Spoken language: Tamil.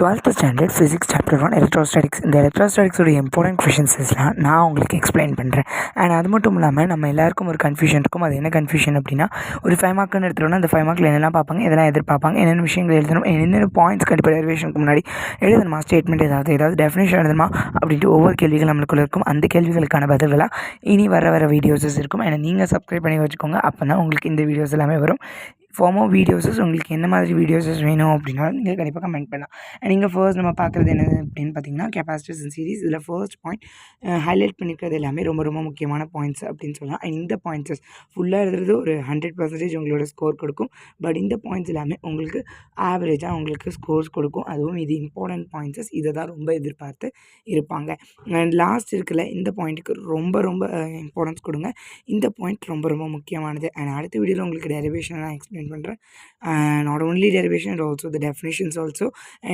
12th standard physics chapter 1 electrostatics. இந்த எலக்ட்ரோஸ்டாட்டிக்ஸோட இம்பார்ட்டன்ட் கொஷின்ஸ்லாம் நான் உங்களுக்கு எக்ஸ்பிளைன் பண்ணுறேன். அண்ட் அது மட்டும் இல்லாமல் நம்ம எல்லாருக்கும் ஒரு கன்ஃபியூஷன் இருக்கும். அது என்ன கன்ஃபியூஷன் அப்படின்னா, ஒரு 5 மார்க்குன்னு எடுத்துட்டோம்னா அந்த 5 மார்க்கில் என்னெல்லாம் பார்ப்பாங்க, எதெல்லாம் எதிர்பார்ப்பாங்க, என்னென்ன விஷயங்கள் எழுதணும், என்னென்ன பாயிண்ட்ஸ் கண்டிப்பாக டெரிவேஷனுக்கு முன்னாடி எழுதணுமா, ஸ்டேட்மெண்ட் ஏதாவது டெஃபினேஷன் எழுதணுமா அப்படின்ட்டு ஒவ்வொரு கேள்விகள் நம்மளுக்குள்ள இருக்கும். அந்த கேள்விகளுக்கான பதில்களாக இனி வர வீடியோஸஸ் இருக்கும். ஏன்னா நீங்கள் சப்ஸ்கிரைப் பண்ணி வச்சுக்கோங்க. அப்போ தான் உங்களுக்கு இந்த வீடியோஸ் எல்லாமே வரும். ஃபார் மோர் வீடியோஸஸ் உங்களுக்கு என்ன மாதிரி வீடியோஸஸ் வேணும் அப்படின்னாலும் நீங்கள் கண்டிப்பாக கமெண்ட் பண்ணலாம். நீங்கள் ஃபர்ஸ்ட் நம்ம பார்க்குறது என்னது அப்படின்னு பார்த்தீங்கன்னா, கெப்பாசிட்டர்ஸ் இன் சீரிஸ். இதில் ஃபர்ஸ்ட் பாயிண்ட் ஹைலைட் பண்ணியிருக்கிறது எல்லாமே ரொம்ப ரொம்ப முக்கியமான பாயிண்ட்ஸ் அப்படின்னு சொல்லலாம். அண்ட் இந்த பாயிண்ட்ஸஸ் ஃபுல்லாக எழுதுறது ஒரு 100% உங்களோட ஸ்கோர் கொடுக்கும். பட் இந்த பாயிண்ட்ஸ் எல்லாமே உங்களுக்கு ஆவரேஜாக உங்களுக்கு ஸ்கோர்ஸ் கொடுக்கும். அதுவும் இது இம்பார்ட்டன்ட் பாயிண்ட்ஸஸ். இதை தான் ரொம்ப எதிர்பார்த்து இருப்பாங்க. அண்ட் லாஸ்ட் இருக்குல்ல, இந்த பாயிண்ட்டுக்கு ரொம்ப ரொம்ப இம்பார்ட்டன்ஸ் கொடுங்க. இந்த பாயிண்ட் ரொம்ப ரொம்ப முக்கியமானது. அண்ட் அடுத்த வீடியோவில் உங்களுக்கு டெரிவேஷன் நான் எக்ஸ்பிளைன் பண்ணுறேன். Not only derivation, but also the definitions also. And